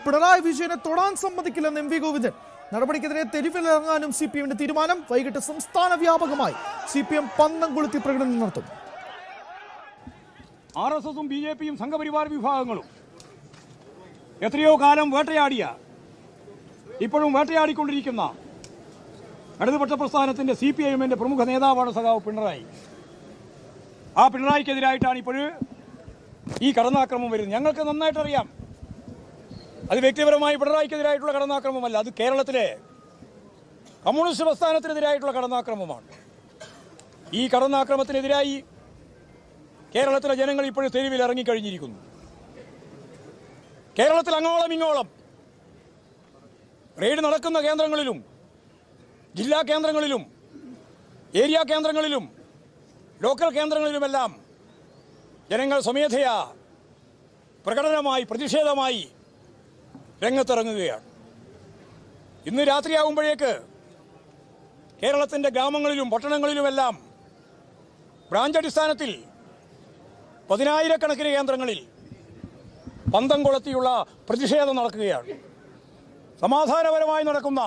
പിണറായി വിജയനെ തൊടാൻ സമ്മതിക്കില്ലെന്ന് M V Govindan. നടപടിക്കെതിരെ തെരുവിലിറങ്ങാനും CPM-ന്റെ തീരുമാനം. വൈകിട്ട് സംസ്ഥാന വ്യാപകമായി CPM പന്തം കൊളുത്തി പ്രകടനം നടത്തും. RSSും BJPയും സംഘപരിവാർ വിഭാഗങ്ങളും എത്രയോ കാലം വേട്ടയാടിയ, ഇപ്പോഴും വേട്ടയാടിക്കൊണ്ടിരിക്കുന്ന ഇടതുപക്ഷ പ്രസ്ഥാനത്തിന്റെ CPM-ന്റെ പ്രമുഖ നേതാവാണ് സഖാവ് പിണറായി. ആ പിണറായിക്കെതിരായിട്ടാണ് ഇപ്പോൾ ഈ കടന്നാക്രമം വരുന്നത്. ഞങ്ങൾക്ക് നന്നായിട്ടറിയാം, അത് വ്യക്തിപരമായി പിണറായിക്കെതിരായിട്ടുള്ള കടന്നാക്രമമല്ല, അത് കേരളത്തിലെ കമ്മ്യൂണിസ്റ്റ് പ്രസ്ഥാനത്തിനെതിരായിട്ടുള്ള കടന്നാക്രമമാണ്. ഈ കടന്നാക്രമത്തിനെതിരായി കേരളത്തിലെ ജനങ്ങൾ ഇപ്പോഴും തെരുവിൽ ഇറങ്ങിക്കഴിഞ്ഞിരിക്കുന്നു. കേരളത്തിൽ അങ്ങോളം ഇങ്ങോളം റെയ്ഡ് നടക്കുന്ന കേന്ദ്രങ്ങളിലും ജില്ലാ കേന്ദ്രങ്ങളിലും ഏരിയ കേന്ദ്രങ്ങളിലും ലോക്കൽ കേന്ദ്രങ്ങളിലുമെല്ലാം ജനങ്ങൾ സ്വമേധയാ പ്രകടനമായി പ്രതിഷേധമായി രംഗത്തിറങ്ങുകയാണ്. ഇന്ന് രാത്രിയാകുമ്പോഴേക്ക് കേരളത്തിൻ്റെ ഗ്രാമങ്ങളിലും പട്ടണങ്ങളിലുമെല്ലാം ബ്രാഞ്ച് അടിസ്ഥാനത്തിൽ 10,000-കണക്കിന് കേന്ദ്രങ്ങളിൽ പന്തം കൊളുത്തിയുള്ള പ്രതിഷേധം നടക്കുകയാണ്. സമാധാനപരമായി നടക്കുന്ന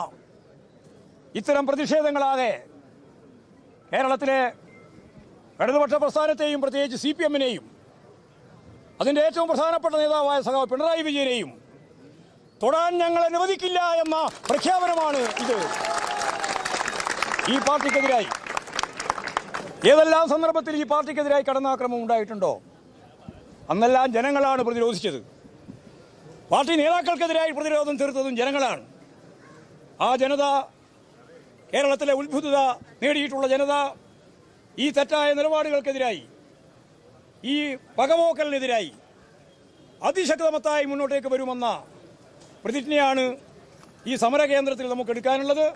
ഇത്തരം പ്രതിഷേധങ്ങളാകെ കേരളത്തിലെ ഇടതുപക്ഷ പ്രസ്ഥാനത്തെയും പ്രത്യേകിച്ച് CPM-നെയും അതിൻ്റെ ഏറ്റവും പ്രധാനപ്പെട്ട നേതാവായ സഖാവ് പിണറായി വിജയനെയും തൊടാൻ ഞങ്ങൾ അനുവദിക്കില്ല എന്ന പ്രഖ്യാപനമാണ് ഇത്. ഈ പാർട്ടിക്കെതിരായി ഏതെല്ലാം സന്ദർഭത്തിൽ ഈ പാർട്ടിക്കെതിരായി കടന്നാക്രമം ഉണ്ടായിട്ടുണ്ടോ അന്നെല്ലാം ജനങ്ങളാണ് പ്രതിരോധിച്ചത്. പാർട്ടി നേതാക്കൾക്കെതിരായി പ്രതിരോധം തീർത്തതും ജനങ്ങളാണ്. ആ ജനത, കേരളത്തിലെ ഉത്ഭുതത നേടിയിട്ടുള്ള ജനത, ഈ തെറ്റായ നിലപാടുകൾക്കെതിരായി, ഈ പകപോക്കലിനെതിരായി അതിശക്തമത്തായി മുന്നോട്ടേക്ക് വരുമെന്ന പ്രതിജ്ഞയാണ് ഈ സമരകേന്ദ്രത്തിൽ നമുക്ക് എടുക്കാനുള്ളത്.